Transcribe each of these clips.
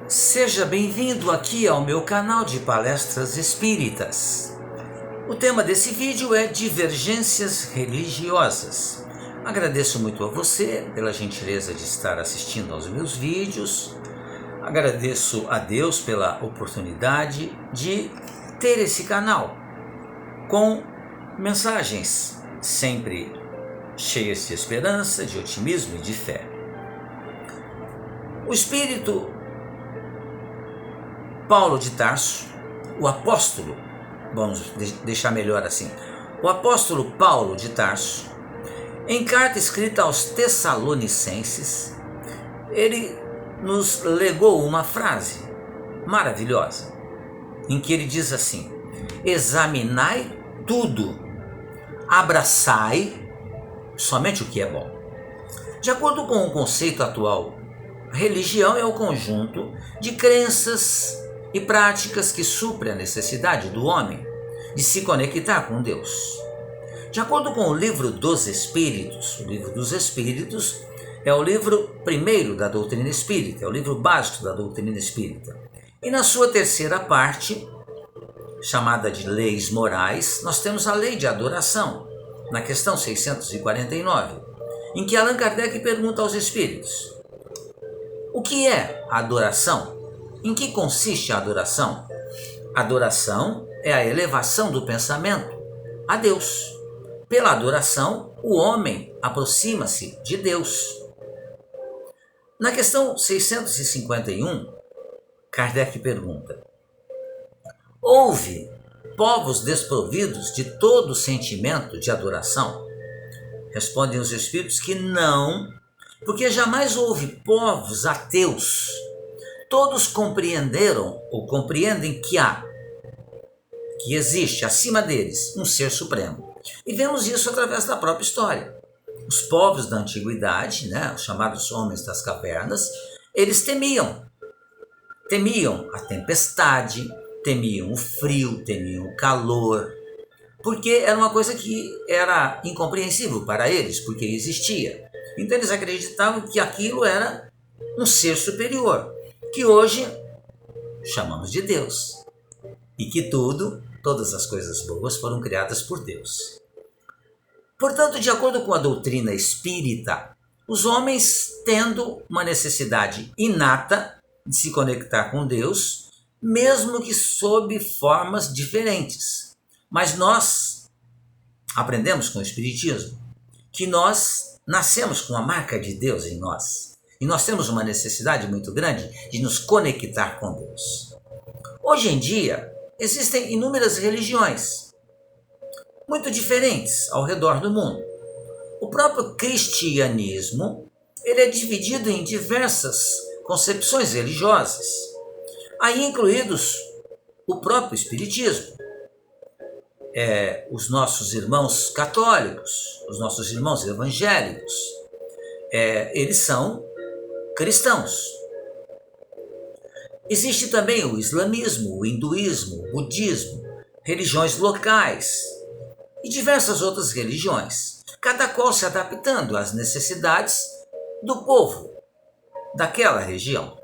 Seja bem-vindo aqui ao meu canal de palestras espíritas. O tema desse vídeo é divergências religiosas. Agradeço muito a você pela gentileza de estar assistindo aos meus vídeos. Agradeço a Deus pela oportunidade de ter esse canal com mensagens sempre cheias de esperança, de otimismo e de fé. O Espírito Paulo de Tarso, o apóstolo, vamos deixar melhor assim, o apóstolo Paulo de Tarso, em carta escrita aos Tessalonicenses, ele nos legou uma frase maravilhosa, em que ele diz assim: examinai tudo, abraçai somente o que é bom. De acordo com o conceito atual, religião é o conjunto de crenças e práticas que suprem a necessidade do homem de se conectar com Deus. De acordo com o Livro dos Espíritos, o Livro dos Espíritos é o livro primeiro da doutrina espírita, é o livro básico da doutrina espírita. E na sua terceira parte, chamada de Leis Morais, nós temos a lei de adoração, na questão 649, em que Allan Kardec pergunta aos espíritos: o que é a adoração? Em que consiste a adoração? Adoração é a elevação do pensamento a Deus. Pela adoração, o homem aproxima-se de Deus. Na questão 651, Kardec pergunta: houve povos desprovidos de todo sentimento de adoração? Respondem os espíritos que não, porque jamais houve povos ateus. Todos compreenderam ou compreendem que existe acima deles um ser supremo. E vemos isso através da própria história. Os povos da antiguidade, os chamados homens das cavernas, eles temiam a tempestade, temiam o frio, temiam o calor, porque era uma coisa que era incompreensível para eles, porque existia. Então eles acreditavam que aquilo era um ser superior, que hoje chamamos de Deus, e que todas as coisas boas foram criadas por Deus. Portanto, de acordo com a doutrina espírita, os homens tendo uma necessidade inata de se conectar com Deus, mesmo que sob formas diferentes. Mas nós aprendemos com o Espiritismo que nós nascemos com a marca de Deus em nós. E nós temos uma necessidade muito grande de nos conectar com Deus. Hoje em dia, existem inúmeras religiões, muito diferentes ao redor do mundo. O próprio cristianismo, ele é dividido em diversas concepções religiosas, aí incluídos o próprio espiritismo. Os nossos irmãos católicos, os nossos irmãos evangélicos, eles são cristãos. Existe também o islamismo, o hinduísmo, o budismo, religiões locais e diversas outras religiões, cada qual se adaptando às necessidades do povo daquela região.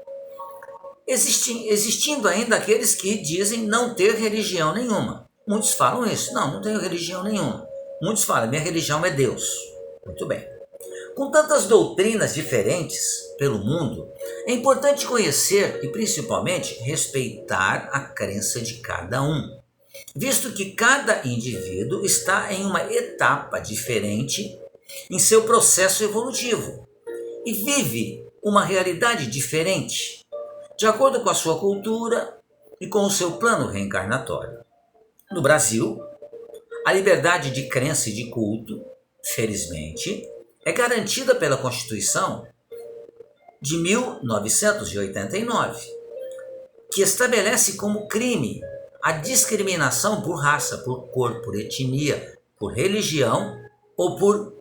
Existindo ainda aqueles que dizem não ter religião nenhuma. Muitos falam isso: não tenho religião nenhuma. Muitos falam: minha religião é Deus. Muito bem. Com tantas doutrinas diferentes pelo mundo, é importante conhecer e principalmente respeitar a crença de cada um, visto que cada indivíduo está em uma etapa diferente em seu processo evolutivo e vive uma realidade diferente, de acordo com a sua cultura e com o seu plano reencarnatório. No Brasil, a liberdade de crença e de culto, felizmente, é garantida pela Constituição de 1989, que estabelece como crime a discriminação por raça, por cor, por etnia, por religião ou por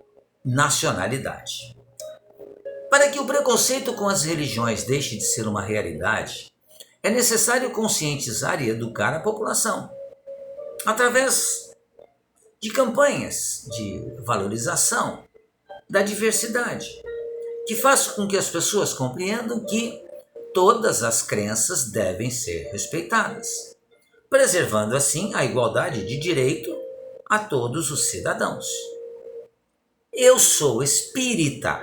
nacionalidade. Para que o preconceito com as religiões deixe de ser uma realidade, é necessário conscientizar e educar a população, através de campanhas de valorização da diversidade, que faça com que as pessoas compreendam que todas as crenças devem ser respeitadas, preservando assim a igualdade de direito a todos os cidadãos. Eu sou espírita.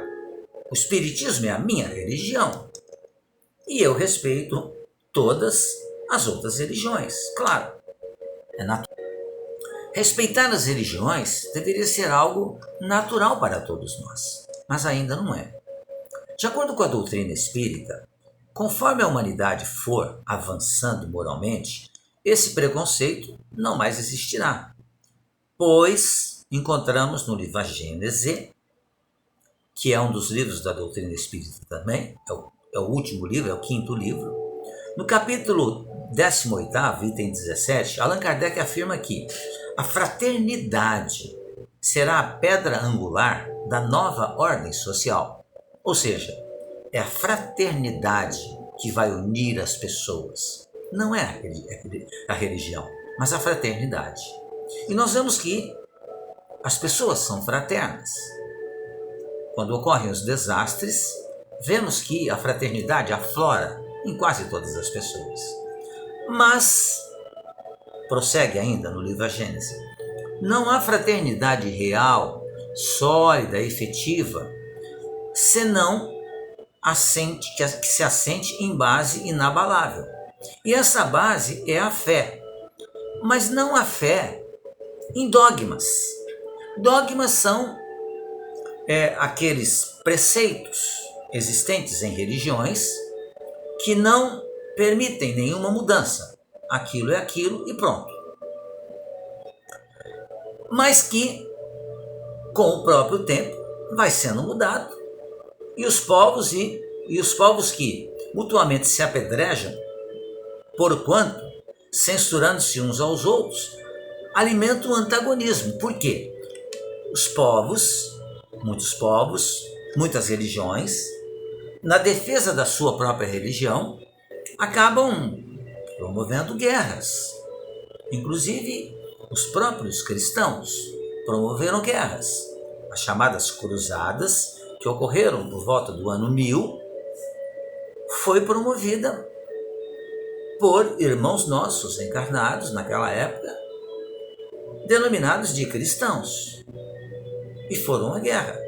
O espiritismo é a minha religião. E eu respeito todas as outras religiões, claro. É natural. Respeitar as religiões deveria ser algo natural para todos nós, mas ainda não é. De acordo com a doutrina espírita, conforme a humanidade for avançando moralmente, esse preconceito não mais existirá, pois encontramos no livro A Gênese, que é um dos livros da doutrina espírita também, é o último livro, é o quinto livro. No capítulo 18º, item 17, Allan Kardec afirma que a fraternidade será a pedra angular da nova ordem social. Ou seja, é a fraternidade que vai unir as pessoas. Não é a religião, mas a fraternidade. E nós vemos que as pessoas são fraternas. Quando ocorrem os desastres, vemos que a fraternidade aflora em quase todas as pessoas. Mas, prossegue ainda no livro A Gênese, não há fraternidade real, sólida, efetiva, senão que se assente em base inabalável. E essa base é a fé, mas não a fé em dogmas. Dogmas são aqueles preceitos existentes em religiões que não permitem nenhuma mudança. Aquilo é aquilo e pronto. Mas que, com o próprio tempo, vai sendo mudado e os povos que mutuamente se apedrejam, porquanto, censurando-se uns aos outros, alimentam o antagonismo. Por quê? Muitos povos, muitas religiões, na defesa da sua própria religião, acabam promovendo guerras. Inclusive, os próprios cristãos promoveram guerras. As chamadas cruzadas, que ocorreram por volta do ano 1000, foi promovida por irmãos nossos encarnados naquela época, denominados de cristãos, e foram à guerra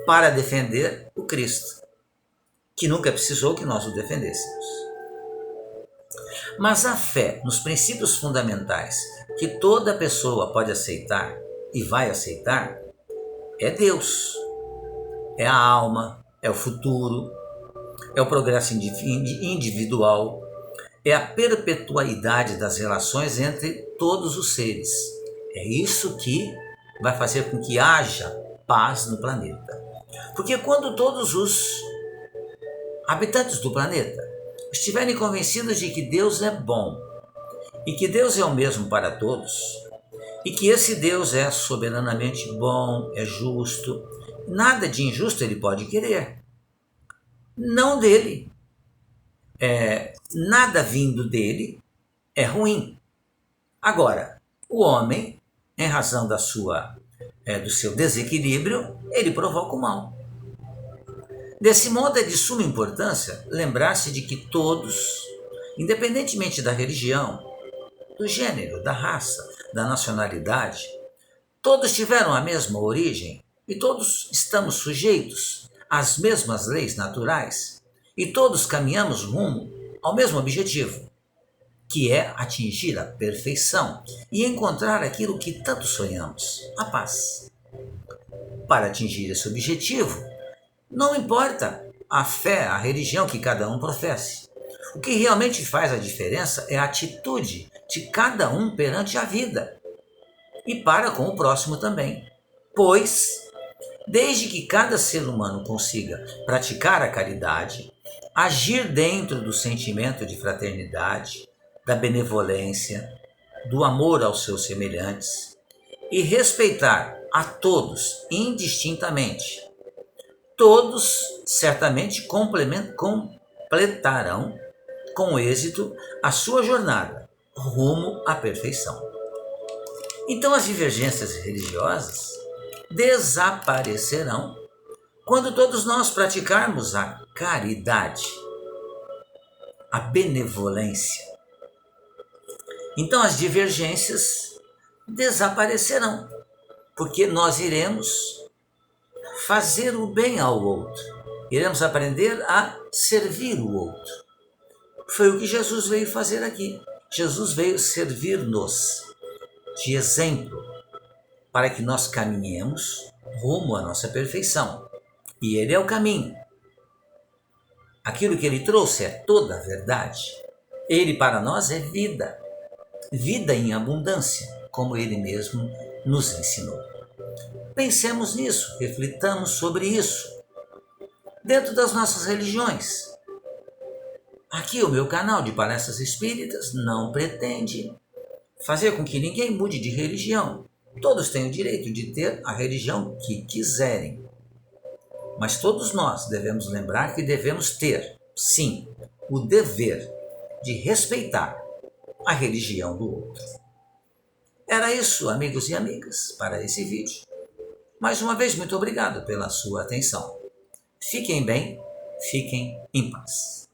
para defender o Cristo, que nunca precisou que nós o defendêssemos. Mas a fé nos princípios fundamentais que toda pessoa pode aceitar e vai aceitar é Deus, é a alma, é o futuro, é o progresso individual, é a perpetuidade das relações entre todos os seres. É isso que vai fazer com que haja paz no planeta. Porque quando todos os habitantes do planeta estiverem convencidos de que Deus é bom e que Deus é o mesmo para todos, e que esse Deus é soberanamente bom, é justo, nada de injusto ele pode querer. Não dele. Nada vindo dele é ruim. Agora, o homem, em razão do seu desequilíbrio, ele provoca o mal. Desse modo, é de suma importância lembrar-se de que todos, independentemente da religião, do gênero, da raça, da nacionalidade, todos tiveram a mesma origem e todos estamos sujeitos às mesmas leis naturais e todos caminhamos rumo ao mesmo objetivo, que é atingir a perfeição e encontrar aquilo que tanto sonhamos, a paz. Para atingir esse objetivo, não importa a fé, a religião que cada um professe. O que realmente faz a diferença é a atitude de cada um perante a vida e para com o próximo também. Pois, desde que cada ser humano consiga praticar a caridade, agir dentro do sentimento de fraternidade, da benevolência, do amor aos seus semelhantes e respeitar a todos indistintamente, todos certamente completarão com êxito a sua jornada rumo à perfeição. Então as divergências religiosas desaparecerão Quando todos nós praticarmos a caridade, a benevolência, então as divergências desaparecerão, porque nós iremos fazer o bem ao outro, iremos aprender a servir o outro. Foi o que Jesus veio fazer aqui. Jesus veio servir-nos de exemplo para que nós caminhemos rumo à nossa perfeição. E Ele é o caminho. Aquilo que Ele trouxe é toda a verdade. Ele para nós é vida, vida em abundância, como Ele mesmo nos ensinou. Pensemos nisso, reflitamos sobre isso, dentro das nossas religiões. Aqui o meu canal de palestras espíritas não pretende fazer com que ninguém mude de religião. Todos têm o direito de ter a religião que quiserem. Mas todos nós devemos lembrar que devemos ter, sim, o dever de respeitar a religião do outro. Era isso, amigos e amigas, para esse vídeo. Mais uma vez, muito obrigado pela sua atenção. Fiquem bem, fiquem em paz.